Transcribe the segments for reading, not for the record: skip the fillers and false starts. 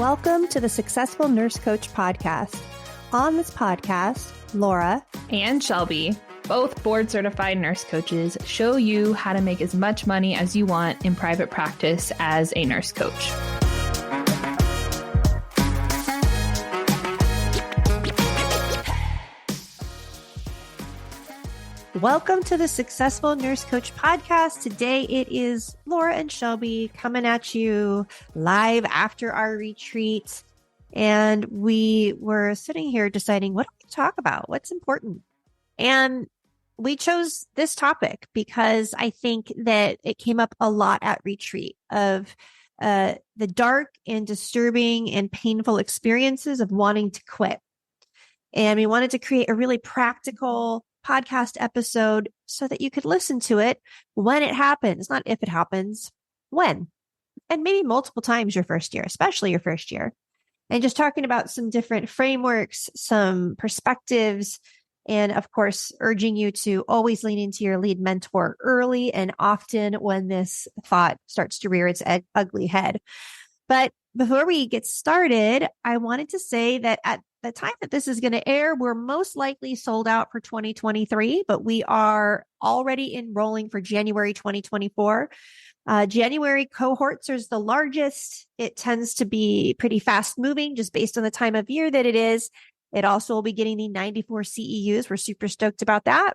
Welcome to the Successful Nurse Coach podcast. On this podcast, Laura and Shelby, both board-certified nurse coaches, show you how to make as much money as you want in private practice as a nurse coach. Welcome to the Successful Nurse Coach podcast. Today it is Laura and Shelby coming at you live after our retreat. And we were sitting here deciding what do we talk about? What's important? And we chose this topic because I think that it came up a lot at retreat of the dark and disturbing and painful experiences of wanting to quit. And we wanted to create a really practical podcast episode so that you could listen to it when it happens, not if it happens, when, and maybe multiple times your first year, especially your first year, and just talking about some different frameworks, some perspectives, and of course, urging you to always lean into your lead mentor early and often when this thought starts to rear its ugly head. But before we get started, I wanted to say that at the time that this is going to air, we're most likely sold out for 2023, but we are already enrolling for January 2024. January cohorts is the largest. It tends to be pretty fast moving just based on the time of year that it is. It also will be getting the 94 CEUs. We're super stoked about that.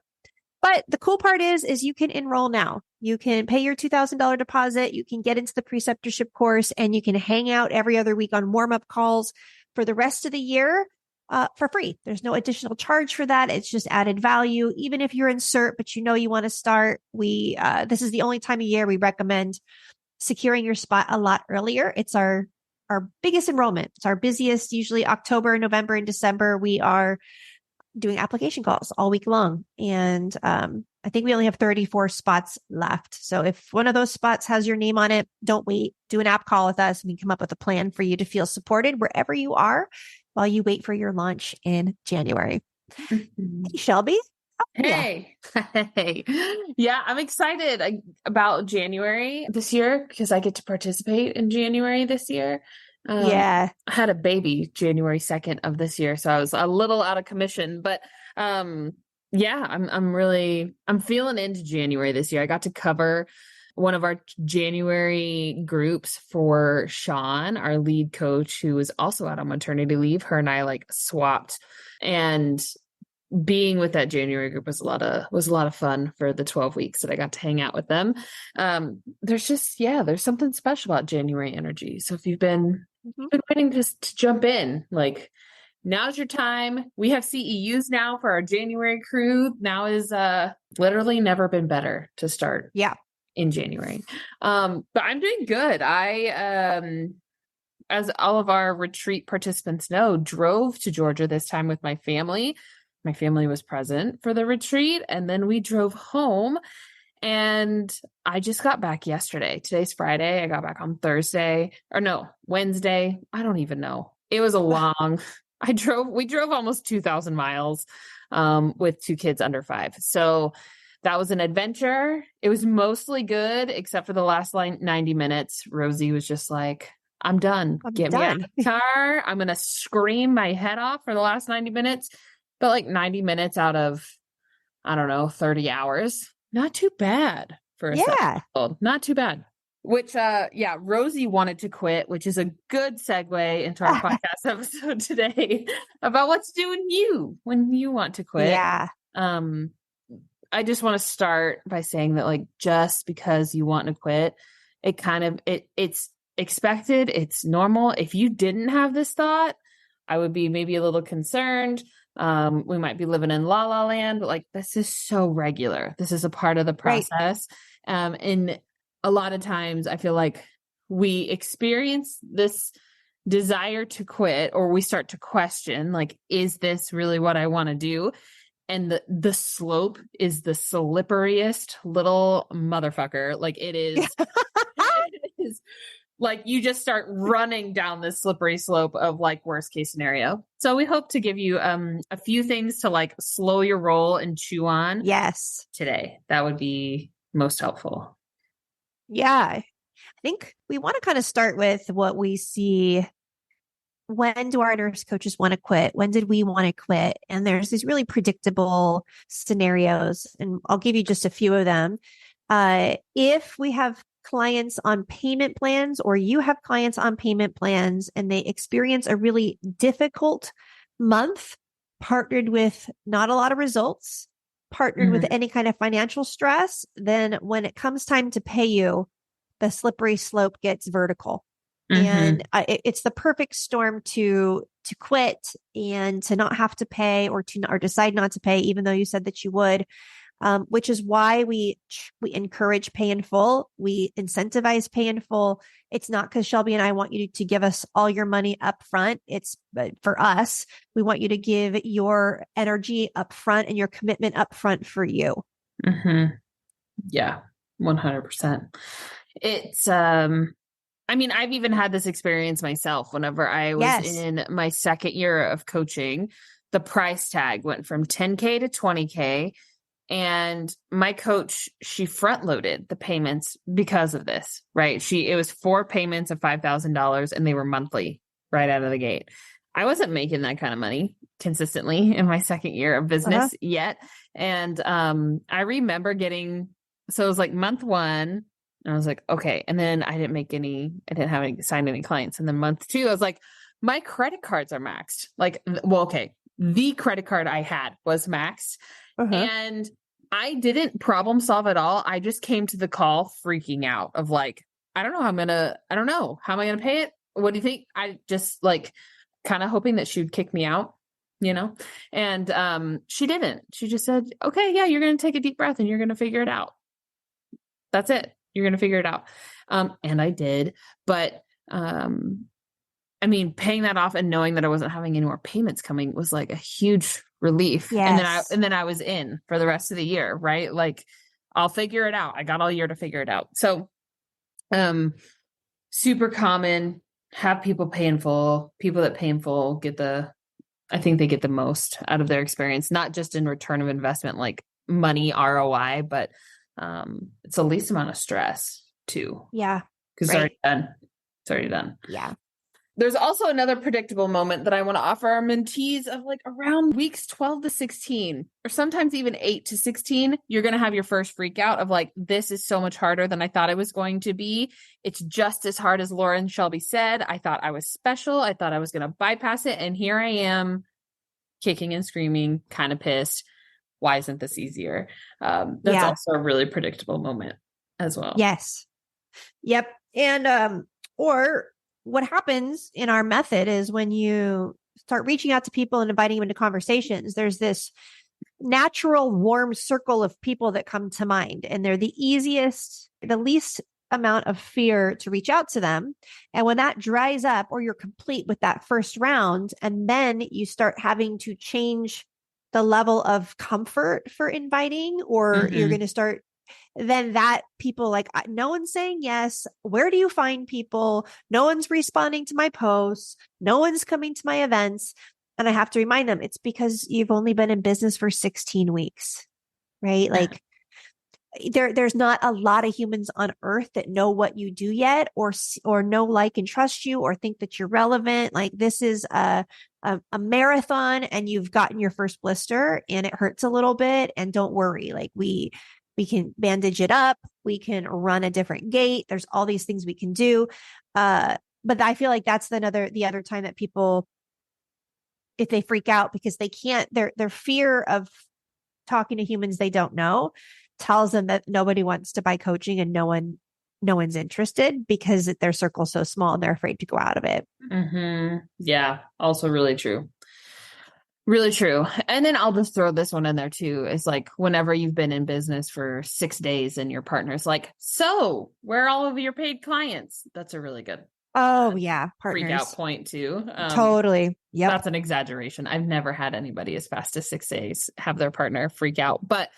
But the cool part is you can enroll now. You can pay your $2,000 deposit. You can get into the preceptorship course and you can hang out every other week on warm-up calls for the rest of the year for free. There's no additional charge for that. It's just added value. Even if you're in CERT, but you know you want to start, this is the only time of year we recommend securing your spot a lot earlier. It's our biggest enrollment. It's our busiest, usually October, November, and December. We are doing application calls all week long. And I think we only have 34 spots left. So if one of those spots has your name on it, don't wait. Do an app call with us. We can come up with a plan for you to feel supported wherever you are while you wait for your launch in January. Mm-hmm. Hey, Shelby. Hey. Yeah, I'm excited about January this year because I get to participate in January this year. I had a baby January 2nd of this year, so I was a little out of commission, but I'm feeling into January this year. I got to cover one of our January groups for Sean, our lead coach, who was also out on maternity leave. Her and I swapped, and being with that January group was a lot of fun for the 12 weeks that I got to hang out with them. There's something special about January energy. So if you've been waiting to jump in, now's your time. We have CEUs now for our January crew. Now is literally never been better to start. In January. But I'm doing good. I, as all of our retreat participants know, drove to Georgia this time with my family. My family was present for the retreat, and then we drove home, and I just got back yesterday. Today's Friday. I got back on Wednesday. I don't even know. It was we drove almost 2,000 miles, with two kids under 5. So that was an adventure. It was mostly good, except for the last 90 minutes. Rosie was just like, I'm done. Get me out of the car. I'm going to scream my head off for the last 90 minutes. But 90 minutes out of, 30 hours. Not too bad for a 7-year-old. Not too bad. Which, Rosie wanted to quit, which is a good segue into our podcast episode today about what's doing you when you want to quit. Yeah. I just want to start by saying that just because you want to quit, it's expected. It's normal. If you didn't have this thought, I would be maybe a little concerned. We might be living in la la land, but this is so regular. This is a part of the process. Right. And a lot of times I feel like we experience this desire to quit, or we start to question, is this really what I want to do? And the slope is the slipperiest little motherfucker. It is, it is you just start running down this slippery slope of worst case scenario. So we hope to give you a few things to slow your roll and chew on. Yes. Today. That would be most helpful. Yeah. I think we want to kind of start with what we see when do our nurse coaches want to quit? When did we want to quit? And there's these really predictable scenarios, and I'll give you just a few of them. If we have clients on payment plans, or you have clients on payment plans and they experience a really difficult month, partnered with not a lot of results, partnered with any kind of financial stress, then when it comes time to pay you, the slippery slope gets vertical. And it's the perfect storm to quit and to not have to pay, or decide not to pay, even though you said that you would. Which is why we encourage pay in full. We incentivize pay in full. It's not because Shelby and I want you to give us all your money up front. It's for us. We want you to give your energy up front and your commitment up front for you. Yeah, 100%. It's, I mean, I've even had this experience myself whenever I was in my second year of coaching. The price tag went from 10K to 20K. And my coach, she front loaded the payments because of this, right? It was 4 payments of $5,000 and they were monthly right out of the gate. I wasn't making that kind of money consistently in my second year of business yet. And, I remember so it was like month 1 and I was like, okay. And then I didn't sign any clients. And then month 2, I was like, my credit cards are maxed. Like, well, okay. The credit card I had was maxed. And I didn't problem solve at all. I just came to the call freaking out of like, I don't know how am I going to pay it? What do you think? I just like kind of hoping that she would kick me out, and, she didn't. She just said, okay, yeah, you're going to take a deep breath and you're going to figure it out. That's it. You're going to figure it out. And I did, but, I mean, paying that off and knowing that I wasn't having any more payments coming was like a huge relief. Yes. And then I was in for the rest of the year, right? Like I'll figure it out. I got all year to figure it out. So, super common, have people pay in full. People that pay in full I think they get the most out of their experience, not just in return of investment, like money ROI, but, it's the least amount of stress too. Yeah. Cause it's already done. It's already done. Yeah. There's also another predictable moment that I want to offer our mentees of like around weeks 12 to 16, or sometimes even 8 to 16. You're going to have your first freak out of like, this is so much harder than I thought it was going to be. It's just as hard as Laura and Shelby said. I thought I was special. I thought I was going to bypass it. And here I am kicking and screaming, kind of pissed. Why isn't this easier? That's also a really predictable moment as well. Yes. Yep. And, or what happens in our method is when you start reaching out to people and inviting them into conversations, there's this natural warm circle of people that come to mind, and they're the least amount of fear to reach out to them. And when that dries up, or you're complete with that first round, and then you start having to change the level of comfort for inviting, or you're going to start, then that people like, no one's saying yes. Where do you find people? No one's responding to my posts. No one's coming to my events. And I have to remind them, it's because you've only been in business for 16 weeks, right? Like there's not a lot of humans on earth that know what you do yet, or know, like, and trust you, or think that you're relevant. Like this is a marathon, and you've gotten your first blister and it hurts a little bit, and don't worry. Like we can bandage it up. We can run a different gait. There's all these things we can do. But I feel like that's the other time that people, if they freak out because they can't, their fear of talking to humans they don't know tells them that nobody wants to buy coaching, and no one's interested because their circle's so small and they're afraid to go out of it. Yeah. Also really true. Really true. And then I'll just throw this one in there too. It's like whenever you've been in business for 6 days and your partner's like, so where are all of your paid clients? That's a really good partners. Freak out point too. Totally. Yep. That's an exaggeration. I've never had anybody as fast as 6 days have their partner freak out. But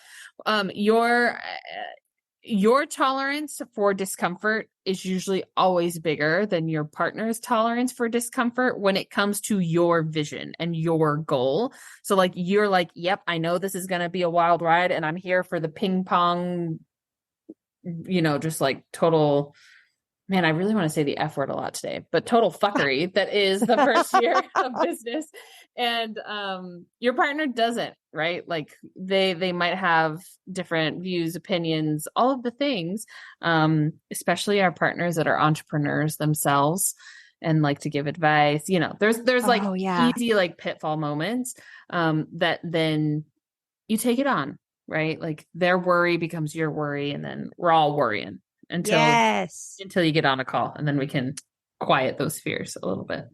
your tolerance for discomfort is usually always bigger than your partner's tolerance for discomfort when it comes to your vision and your goal. So like, you're like, yep, I know this is going to be a wild ride, and I'm here for the ping pong, just like total Man, I really want to say the F word a lot today, but total fuckery that is the first year of business. And your partner doesn't, right? Like they might have different views, opinions, all of the things. Especially our partners that are entrepreneurs themselves and like to give advice. You know, there's like Oh yeah. easy like pitfall moments that then you take it on, right? Like their worry becomes your worry, and then we're all worrying until Yes. you get on a call, and then we can quiet those fears a little bit.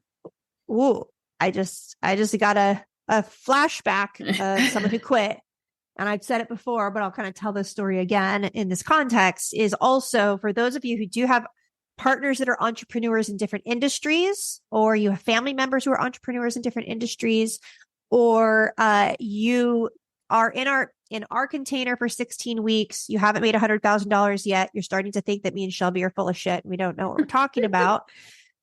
Ooh, I just got a flashback of someone who quit. And I've said it before, but I'll kind of tell this story again in this context, is also for those of you who do have partners that are entrepreneurs in different industries, or you have family members who are entrepreneurs in different industries, or you are in our container for 16 weeks. You haven't made $100,000 yet. You're starting to think that me and Shelby are full of shit. We don't know what we're talking about.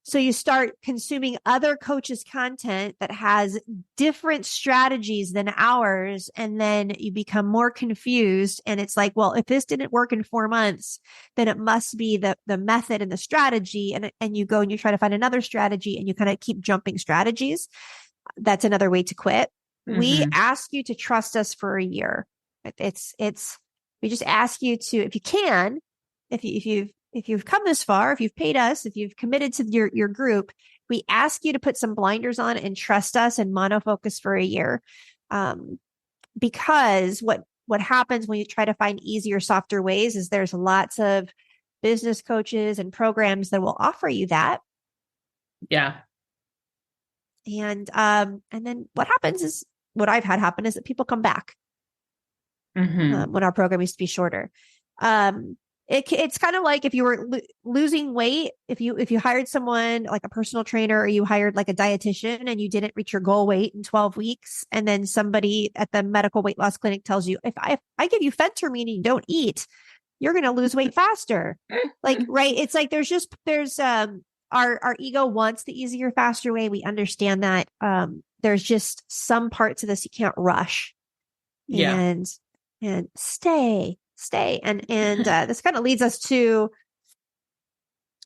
So you start consuming other coaches' content that has different strategies than ours. And then you become more confused. And it's like, well, if this didn't work in 4 months, then it must be the method and the strategy. And you go and you try to find another strategy, and you kind of keep jumping strategies. That's another way to quit. We ask you to trust us for a year. We just ask you to, if you can, if you've come this far, if you've paid us, if you've committed to your group, we ask you to put some blinders on and trust us and monofocus for a year. Because what happens when you try to find easier, softer ways is there's lots of business coaches and programs that will offer you that. Yeah. And then what happens is, what I've had happen is that people come back when our program used to be shorter. It's kind of like if you were losing weight, if you hired someone like a personal trainer, or you hired like a dietitian and you didn't reach your goal weight in 12 weeks. And then somebody at the medical weight loss clinic tells you, if I give you phentermine and you don't eat, you're going to lose weight faster. Like, right. It's like, our ego wants the easier, faster way. We understand that. There's just some parts of this you can't rush. Yeah. And stay. And this kind of leads us to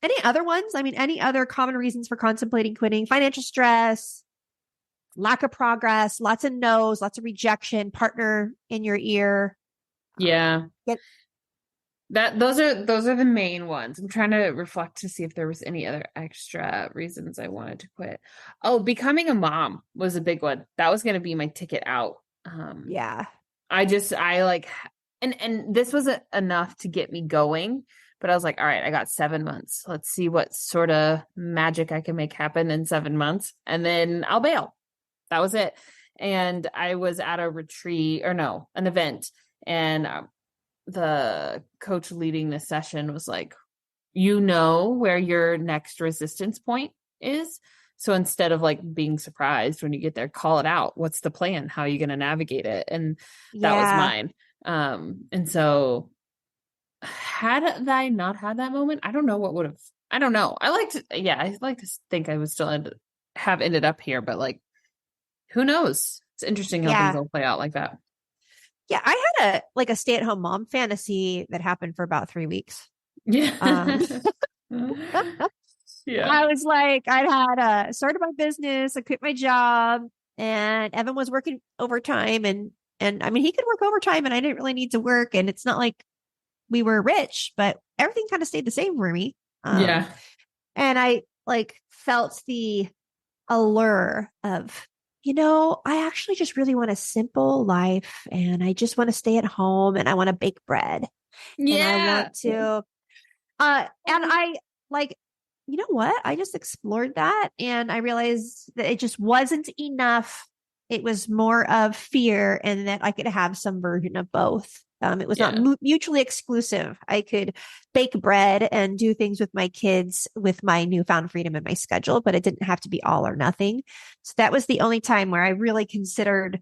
any other ones. I mean, any other common reasons for contemplating quitting: financial stress, lack of progress, lots of no's, lots of rejection, partner in your ear. Yeah. Those are the main ones. I'm trying to reflect to see if there was any other extra reasons I wanted to quit. Oh, becoming a mom was a big one. That was going to be my ticket out. Yeah. I like, and this wasn't enough to get me going, but I was like, all right, I got 7 months. Let's see what sort of magic I can make happen in 7 months, and then I'll bail. That was it. And I was at a retreat, or no, an event, and the coach leading the session was like, you know where your next resistance point is. So instead of like being surprised when you get there, call it out. What's the plan? How are you going to navigate it? And that was mine. And so had I not had that moment, I don't know what would have, I don't know. I like to think I would still have ended up here, but like, who knows? It's interesting how things will play out like that. Yeah. I had a stay-at-home mom fantasy that happened for about 3 weeks. Yeah. Yeah. I was like, I'd had started my business, I quit my job, and Evan was working overtime, and I mean, he could work overtime and I didn't really need to work. And it's not like we were rich, but everything kind of stayed the same for me. And I like felt the allure of, I actually just really want a simple life, and I just want to stay at home, and I want to bake bread. And I want to, and I like, you know what? I just explored that, and I realized that it just wasn't enough. It was more of fear, and that I could have some version of both. It was not mutually exclusive. I could bake bread and do things with my kids with my newfound freedom in my schedule, but it didn't have to be all or nothing. So that was the only time where I really considered,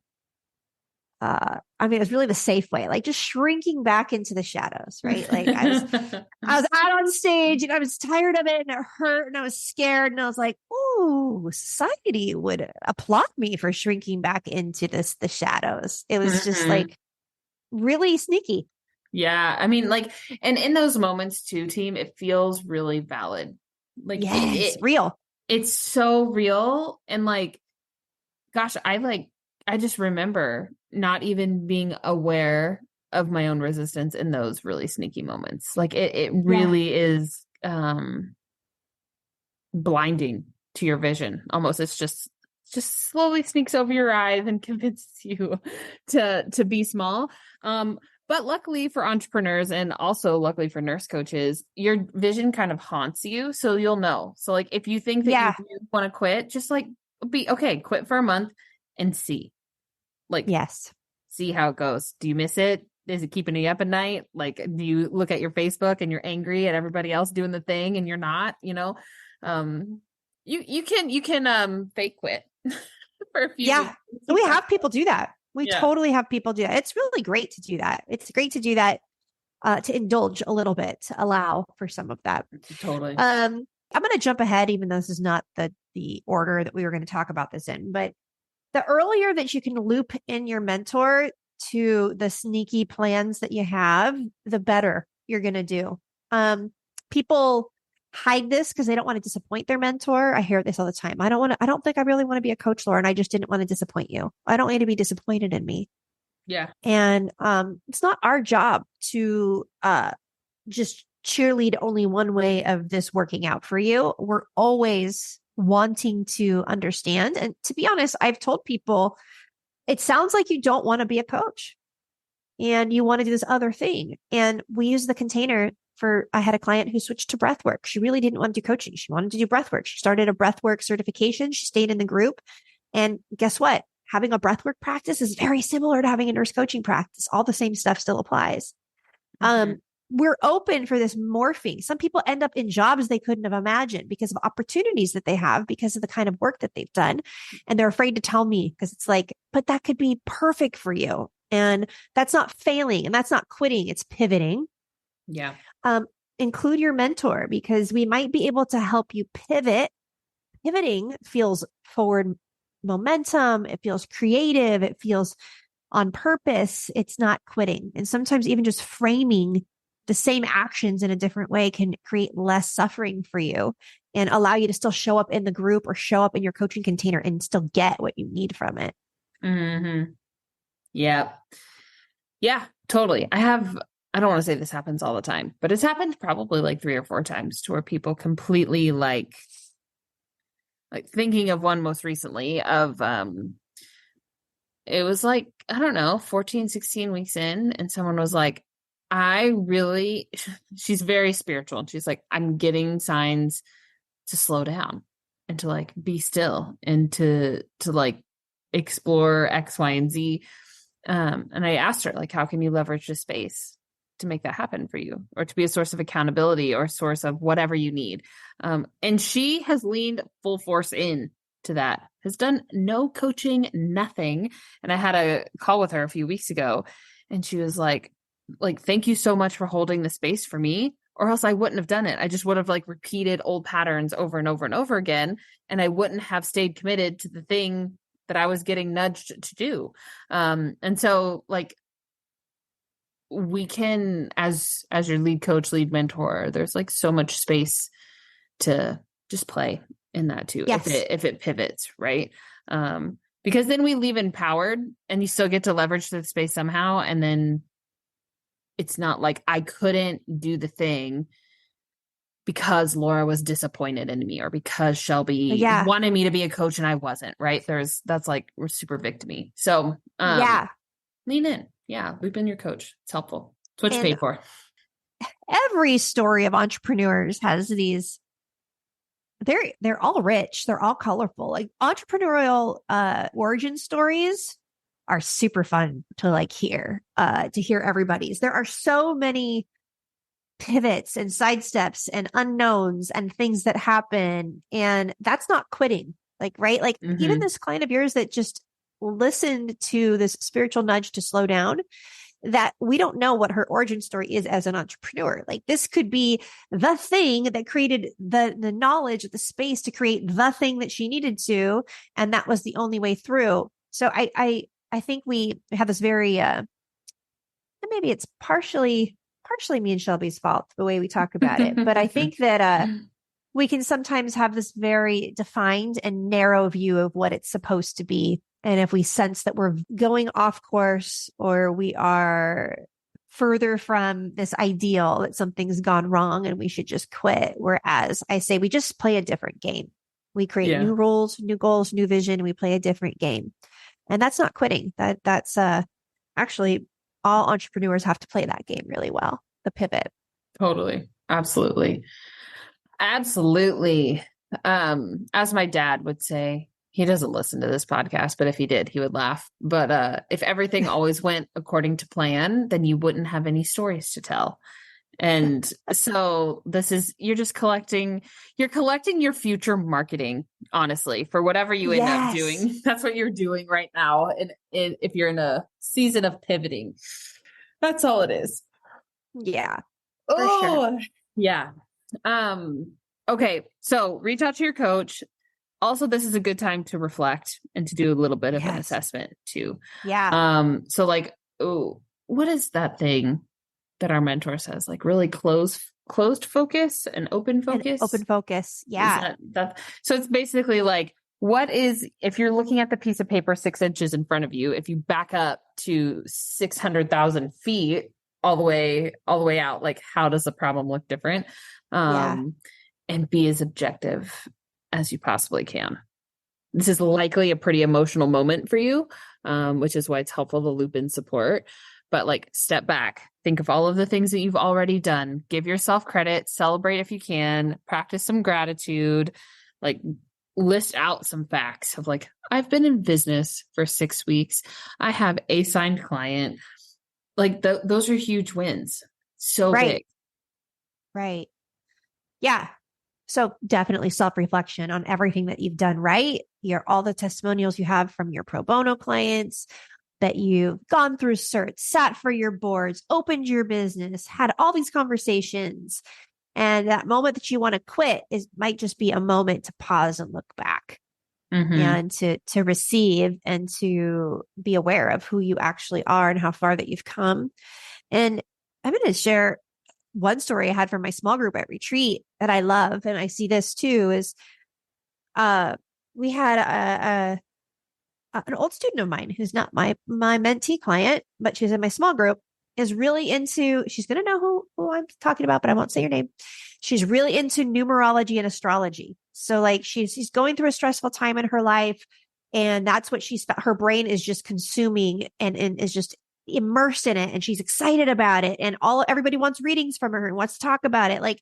it was really the safe way, like just shrinking back into the shadows, right? Like I was out on stage and I was tired of it, and it hurt, and I was scared, and I was like, "Ooh, society would applaud me for shrinking back into the shadows." It was just like really sneaky. Yeah. I mean, like, and in those moments too, team, it feels really valid. Like Yes, real. it's so real. And like, gosh, I just remember not even being aware of my own resistance in those really sneaky moments. Like it Yeah. really is, blinding to your vision. Almost. It's just slowly sneaks over your eyes and convinces you to be small. But luckily for entrepreneurs and also luckily for nurse coaches, your vision kind of haunts you. So you'll know. So like if you think that you Yeah. really want to quit, just like be okay, quit for a month and see. Like Yes. see how it goes. Do you miss it? Is it keeping you up at night? Like, do you look at your Facebook and you're angry at everybody else doing the thing and you're not, um, you can fake quit for a few Yeah. weeks. We have people do that. We Yeah, totally have people do that. It's really great to do that. It's great to do that, to indulge a little bit, to allow for some of that. totally. I'm going to jump ahead, even though this is not the order that we were going to talk about this in, but the earlier that you can loop in your mentor to the sneaky plans that you have, the better you're going to do. People hide this because they don't want to disappoint their mentor. I hear this all the time. I don't think I really want to be a coach, Laura, and I just didn't want to disappoint you. I don't want you to be disappointed in me. Yeah. And it's not our job to just cheerlead only one way of this working out for you. We're always wanting to understand. And to be honest, I've told people it sounds like you don't want to be a coach and you want to do this other thing. And we use the container for, I had a client who switched to breath work. She really didn't want to do coaching. She wanted to do breath work. She started a breath work certification. She stayed in the group. And guess what? Having a breathwork practice is very similar to having a nurse coaching practice. All the same stuff still applies. Mhm. We're open for this morphing. Some people end up in jobs they couldn't have imagined because of opportunities that they have because of the kind of work that they've done. And they're afraid to tell me because it's like, but that could be perfect for you. And that's not failing and that's not quitting. It's pivoting. Yeah. Um, Include your mentor because we might be able to help you pivot. Pivoting feels forward momentum. It feels creative. It feels on purpose. It's not quitting. And sometimes even just framing the same actions in a different way can create less suffering for you and allow you to still show up in the group or show up in your coaching container and still get what you need from it. Hmm. Yeah. Yeah, totally. I don't want to say this happens all the time, but it's happened probably like 3 or 4 times to where people completely like thinking of one most recently of it was like, I don't know, 14, 16 weeks in, and someone was like, I really, she's very spiritual. And she's like, I'm getting signs to slow down and to like be still and to like explore X, Y, and Z. And I asked her, like, how can you leverage the space to make that happen for you or to be a source of accountability or a source of whatever you need? And she has leaned full force in to that, has done no coaching, nothing. And I had a call with her a few weeks ago and she was like, thank you so much for holding the space for me, or else I wouldn't have done it. I just would have like repeated old patterns over and over and over again. And I wouldn't have stayed committed to the thing that I was getting nudged to do. And so like we can, as your lead coach, lead mentor, there's like so much space to just play in that too, Yes. if it pivots, right? Because then we leave empowered and you still get to leverage the space somehow. And then it's not like I couldn't do the thing because Laura was disappointed in me or because Shelby Yeah. wanted me to be a coach and I wasn't, right? That's like, we're super victim-y. So, Yeah. lean in. Yeah. Loop in your coach. It's helpful. It's what you And pay for. every story of entrepreneurs has these, they're all rich. They're all colorful. Like entrepreneurial origin stories are super fun to like to hear everybody's. There are so many pivots and sidesteps and unknowns and things that happen. And that's not quitting. Like, right? Like even Mm-hmm. this client of yours that just listened to this spiritual nudge to slow down, that we don't know what her origin story is as an entrepreneur. Like this could be the thing that created the knowledge, the space to create the thing that she needed to. And that was the only way through. So I think we have this very, maybe it's partially me and Shelby's fault, the way we talk about it. But I think that we can sometimes have this very defined and narrow view of what it's supposed to be. And if we sense that we're going off course or we are further from this ideal that something's gone wrong and we should just quit. Whereas I say we just play a different game. We create new rules, new goals, new vision. We play a different game. And that's not quitting. That's actually all entrepreneurs have to play that game really well. The pivot. Totally. Absolutely. Absolutely. As my dad would say, he doesn't listen to this podcast, but if he did, he would laugh. But if everything always went according to plan, then you wouldn't have any stories to tell. And so you're collecting your future marketing, honestly, for whatever you end up doing. That's what you're doing right now. And if you're in a season of pivoting, that's all it is. Yeah. Sure. Yeah. Okay. So reach out to your coach. Also, this is a good time to reflect and to do a little bit of an assessment too. Yeah. So like, what is that thing that our mentor says? Like really closed focus and open focus? Open focus. Yeah. So it's basically like, if you're looking at the piece of paper 6 inches in front of you, if you back up to 600,000 feet all the way out, like how does the problem look different? And be as objective as you possibly can. This is likely a pretty emotional moment for you, which is why it's helpful to loop in support. But like step back, think of all of the things that you've already done, give yourself credit, celebrate if you can, practice some gratitude, like list out some facts of like, I've been in business for 6 weeks. I have a signed client. Like those are huge wins. So big. Right. Yeah. So definitely self-reflection on everything that you've done right. All the testimonials you have from your pro bono clients, that you've gone through certs, sat for your boards, opened your business, had all these conversations. And that moment that you want to quit might just be a moment to pause and look back and to receive and to be aware of who you actually are and how far that you've come. And I'm going to share one story I had from my small group at retreat that I love. And I see this too is, we had an old student of mine who's not my mentee client, but she's in my small group, is really into, she's going to know who I'm talking about, but I won't say your name. She's really into numerology and astrology. So like she's going through a stressful time in her life. And that's what her brain is just consuming and is just immersed in it. And she's excited about it. And everybody wants readings from her and wants to talk about it. Like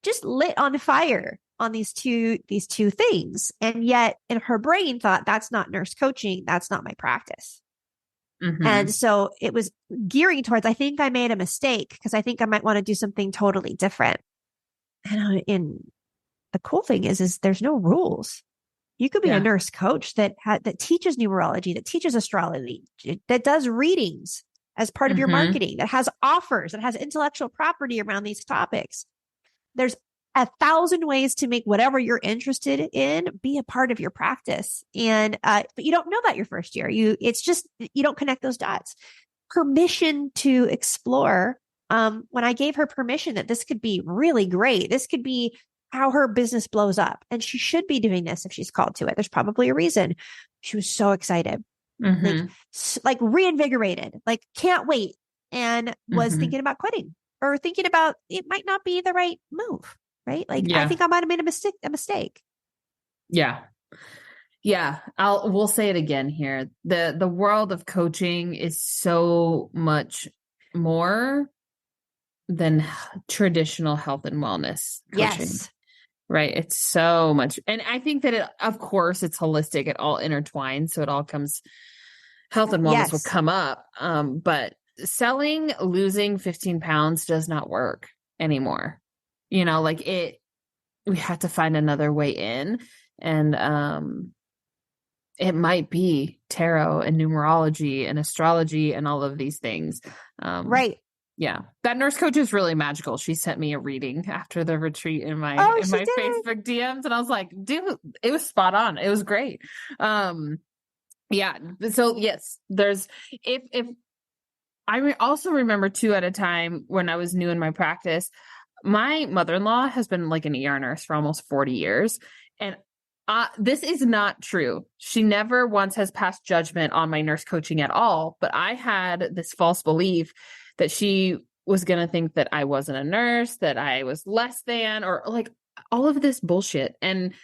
just lit on fire on these two things. And yet in her brain thought, that's not nurse coaching. That's not my practice. And so it was gearing towards, I think I made a mistake because I think I might want to do something totally different. And the cool thing is there's no rules. You could be a nurse coach that teaches numerology, that teaches astrology, that does readings as part of your marketing, that has offers, that has intellectual property around these topics. There's 1,000 ways to make whatever you're interested in be a part of your practice. And, but you don't know that your first year. You don't connect those dots. Permission to explore. When I gave her permission that this could be really great, this could be how her business blows up. And she should be doing this if she's called to it. There's probably a reason. She was so excited, like reinvigorated, like can't wait. And was thinking about quitting or thinking about it might not be the right move. Right. Like, I think I might've made a mistake. Yeah. Yeah. We'll say it again here. The world of coaching is so much more than traditional health and wellness coaching. Yes. Right. It's so much. And I think that of course it's holistic. It all intertwines. So it all comes, health and wellness will come up. But losing 15 pounds does not work anymore. Like we have to find another way in, and it might be tarot and numerology and astrology and all of these things. Right. Yeah. That nurse coach is really magical. She sent me a reading after the retreat in my Facebook DMs. And I was like, dude, it was spot on. It was great. Yeah. So yes, if also remember too, at a time when I was new in my practice, my mother-in-law has been like an ER nurse for almost 40 years. And this is not true. She never once has passed judgment on my nurse coaching at all. But I had this false belief that she was going to think that I wasn't a nurse, that I was less than, or like all of this bullshit. And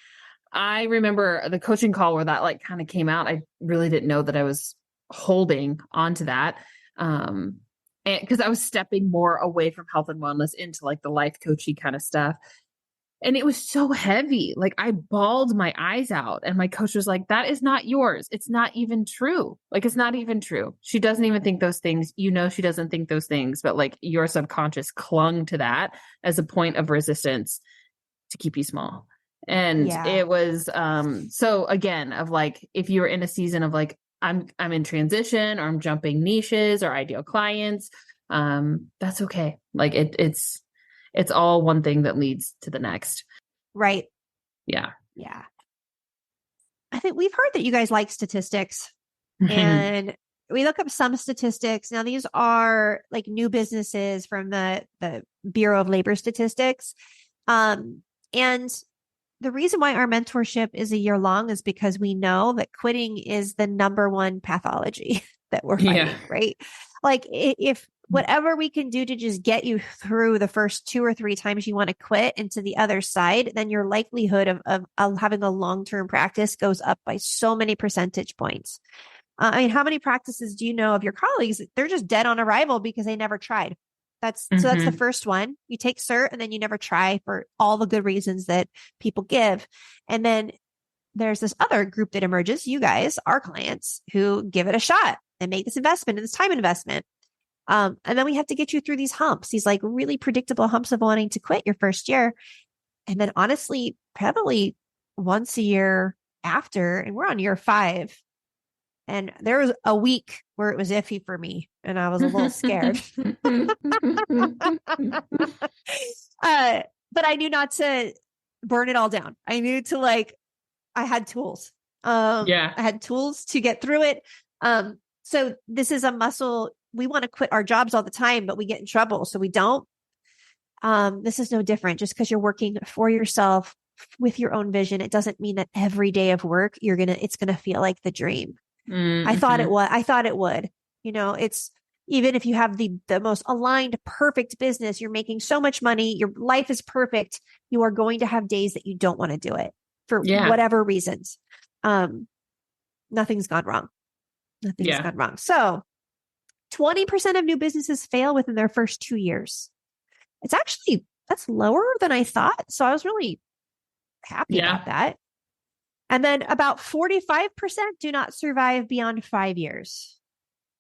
I remember the coaching call where that like kind of came out. I really didn't know that I was holding onto that. And because I was stepping more away from health and wellness into like the life coachy kind of stuff. And it was so heavy. Like I bawled my eyes out. And my coach was like, that is not yours. It's not even true. Like, it's not even true. She doesn't even think those things. You know, she doesn't think those things, but like your subconscious clung to that as a point of resistance to keep you small. And it was, so again, of like, if you're in a season of like, I'm in transition, or I'm jumping niches or ideal clients, that's okay. Like it's all one thing that leads to the next. Right. Yeah. Yeah. I think we've heard that you guys like statistics, and we look up some statistics. Now, these are like new businesses from the Bureau of Labor Statistics. And the reason why our mentorship is a year long is because we know that quitting is the number one pathology that we're fighting, right? Like if whatever we can do to just get you through the first 2 or 3 times you want to quit into the other side, then your likelihood of having a long-term practice goes up by so many percentage points. I mean, how many practices do you know of your colleagues? They're just dead on arrival because they never tried. So that's the first one. You take cert and then you never try for all the good reasons that people give. And then there's this other group that emerges, you guys, our clients, who give it a shot and make this investment and this time investment. And then we have to get you through these humps, these like really predictable humps of wanting to quit your first year. And then honestly, probably once a year after, and we're on year 5. And there was a week where it was iffy for me and I was a little scared. But I knew not to burn it all down. I knew to I had tools. I had tools to get through it. So this is a muscle. We want to quit our jobs all the time, but we get in trouble. So we don't. This is no different. Just because you're working for yourself with your own vision, it doesn't mean that every day of work, it's going to feel like the dream. Mm-hmm. I thought it would, it's even if you have the most aligned, perfect business, you're making so much money, your life is perfect. You are going to have days that you don't want to do it for whatever reasons. Nothing's gone wrong. Nothing's gone wrong. So 20% of new businesses fail within their first 2 years. That's lower than I thought. So I was really happy about that. And then about 45% do not survive beyond 5 years.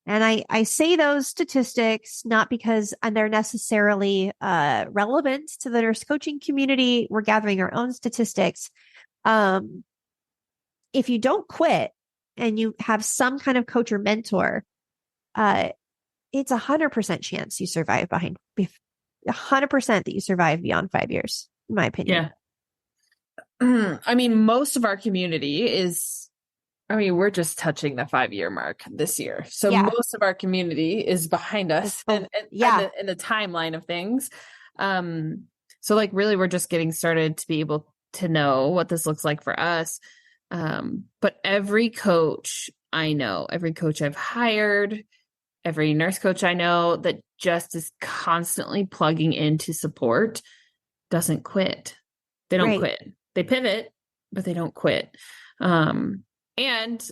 And I say those statistics not because they're necessarily relevant to the nurse coaching community. We're gathering our own statistics. If you don't quit and you have some kind of coach or mentor, it's 100% chance you survive 100% that you survive beyond 5 years, in my opinion. Yeah. I mean, most of our community we're just touching the 5-year mark this year. So most of our community is behind us in the timeline of things. So like really we're just getting started to be able to know what this looks like for us. But every coach I know, every coach I've hired, every nurse coach I know that just is constantly plugging into support doesn't quit. They don't quit. They pivot, but they don't quit. And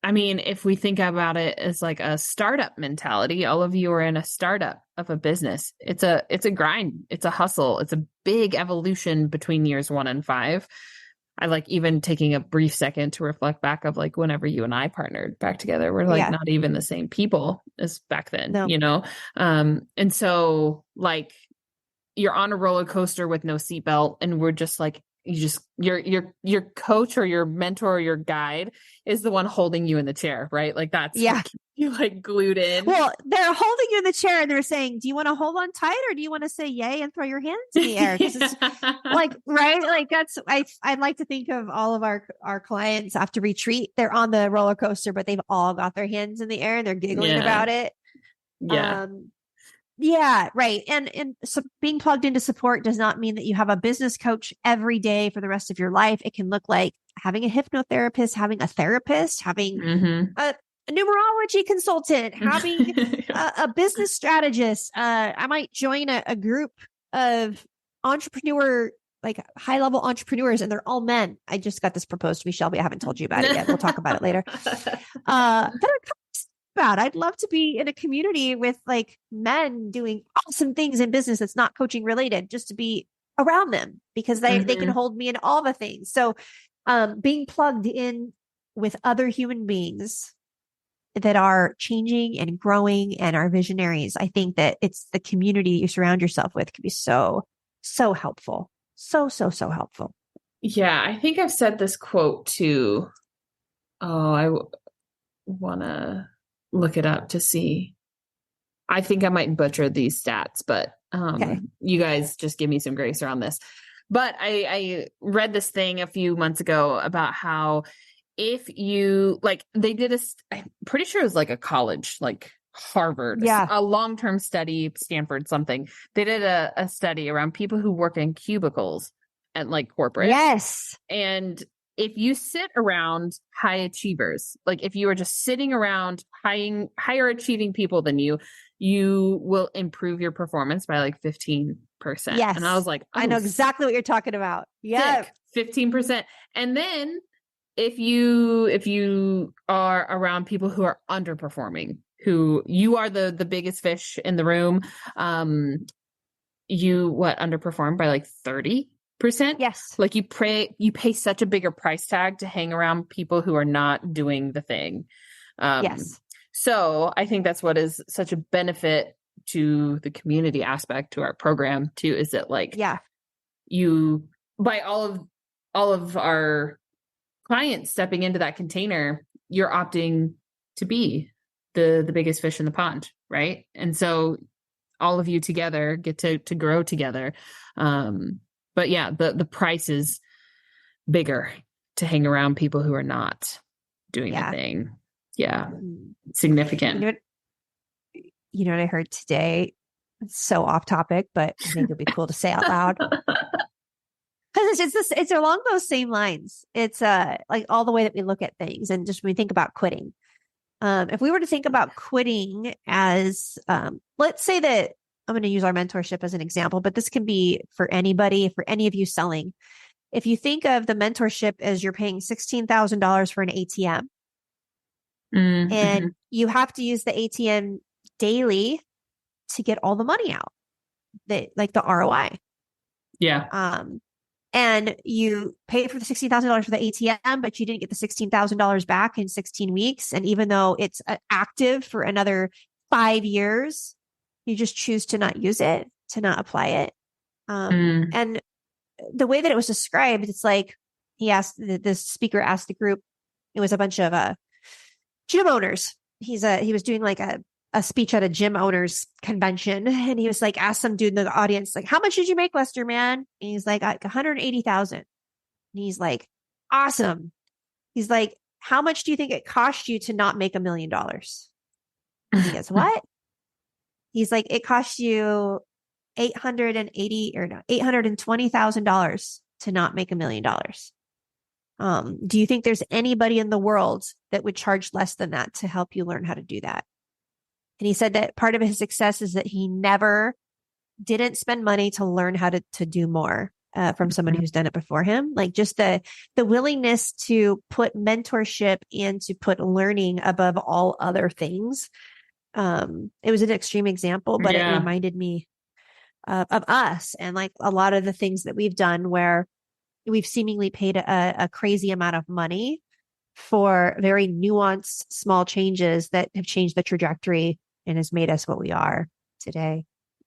I mean, if we think about it as like a startup mentality, all of you are in a startup of a business. It's a grind. It's a hustle. It's a big evolution between years 1 and 5. I like even taking a brief second to reflect back of like whenever you and I partnered back together, we're like not even the same people as back then, And so like you're on a roller coaster with no seatbelt, and we're just like, your coach or your mentor or your guide is the one holding you in the chair, right? Like that's you like glued in. Well, they're holding you in the chair and they're saying, do you want to hold on tight or do you want to say yay and throw your hands in the air? Because it's like, right? Like that's, I'd like to think of all of our clients after retreat, they're on the roller coaster, but they've all got their hands in the air and they're giggling about it. Yeah. Yeah, right. And so being plugged into support does not mean that you have a business coach every day for the rest of your life. It can look like having a hypnotherapist, having a therapist, having Mm-hmm. a numerology consultant, having a business strategist. I might join a group of entrepreneur, like high level entrepreneurs, and they're all men. I just got this proposed to me, Shelby. I haven't told you about it yet. We'll talk about it later. That are about. I'd love to be in a community with like men doing awesome things in business that's not coaching related, just to be around them because they can hold me in all the things. So being plugged in with other human beings that are changing and growing and are visionaries, I think that it's the community you surround yourself with can be so helpful. So helpful. Yeah, I think I've said this quote too. Oh, I want to look it up to see. I think I might butcher these stats, but Okay. you guys just give me some grace around this. But I read this thing a few months ago about how if you like, they did I'm pretty sure it was like a college, like Harvard, Yeah. a long-term study, Stanford, something. They did a study around people who work in cubicles at like corporate. Yes. And if you sit around high achievers, like if you are just sitting around higher achieving people than you will improve your performance by like 15%. Yes. And I was like, I know exactly what you're talking about. Yeah. 15%. And then if you are around people who are underperforming, who you are the biggest fish in the room, you underperform by like 30%. Yes. Like you pay such a bigger price tag to hang around people who are not doing the thing. Yes. So I think that's what is such a benefit to the community aspect to our program too, is that like, Yeah, you, by all of our clients stepping into that container, you're opting to be the biggest fish in the pond. Right. And so all of you together get to grow together. But yeah, the price is bigger to hang around people who are not doing the thing. Yeah. Significant. You know what I heard today? It's so off topic, but I think it'd be cool to say out loud. Because it's along those same lines. It's like all the way that we look at things and just when we think about quitting. If we were to think about quitting as let's say that I'm going to use our mentorship as an example, but this can be for anybody, for any of you selling. If you think of the mentorship as you're paying $16,000 for an ATM and you have to use the ATM daily to get all the money out, like the ROI. Yeah. And you paid for the $16,000 for the ATM, but you didn't get the $16,000 back in 16 weeks. And even though it's active for another 5 years, you just choose to not use it, to not apply it. And the way that it was described, it's like the speaker asked the group, it was a bunch of gym owners. He was doing like a speech at a gym owners convention. And he was like, asked some dude in the audience, like, how much did you make, Lester, man? And he's like 180,000. And he's like, awesome. He's like, how much do you think it cost you to not make $1 million? And he goes, what? He's like, it cost you $820,000 to not make $1 million. Do you think there's anybody in the world that would charge less than that to help you learn how to do that? And he said that part of his success is that he never didn't spend money to learn how to do more from somebody who's done it before him. Like just the willingness to put mentorship and to put learning above all other things. It was an extreme example, but it reminded me of us and like a lot of the things that we've done where we've seemingly paid a crazy amount of money for very nuanced, small changes that have changed the trajectory and has made us what we are today.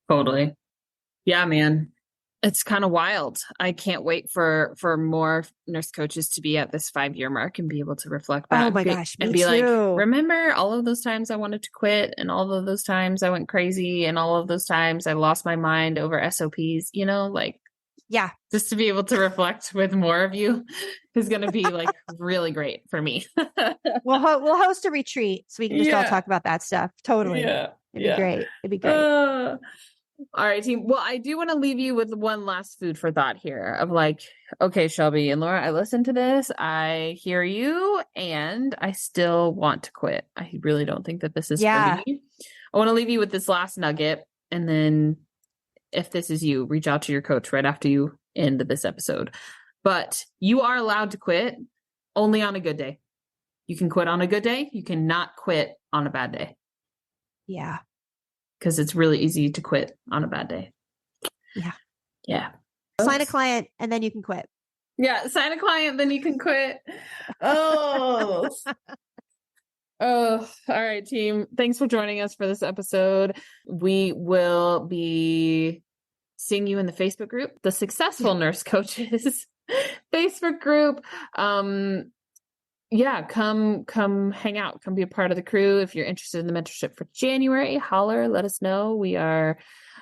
Totally. Yeah, man. It's kind of wild. I can't wait for more nurse coaches to be at this 5-year mark and be able to reflect back. Oh my gosh, and me be too. like, remember all of those times I wanted to quit and all of those times I went crazy and all of those times I lost my mind over SOPs, like, yeah, just to be able to reflect with more of you is going to be like really great for me. We'll host a retreat so we can just all talk about that stuff. Totally. It'd be great. It'd be great. All right, team. Well, I do want to leave you with one last food for thought here of like, okay, Shelby and Laura, I listened to this. I hear you, and I still want to quit. I really don't think that this is for me. I want to leave you with this last nugget. And then if this is you, reach out to your coach right after you end this episode. But you are allowed to quit only on a good day. You can quit on a good day. You cannot quit on a bad day. Yeah. Because it's really easy to quit on a bad day. Yeah. Yeah. Sign a client and then you can quit. Yeah. Sign a client, then you can quit. Oh. Oh, all right, team. Thanks for joining us for this episode. We will be seeing you in the Facebook group, the Successful Nurse Coaches Facebook group. Yeah, come hang out, come be a part of the crew. If you're interested in the mentorship for January, holler, let us know. We are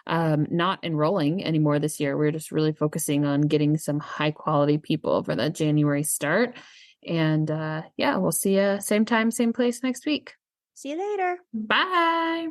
not enrolling anymore this year. We're just really focusing on getting some high quality people for the January start. And yeah, we'll see you same time, same place next week. See you later. Bye.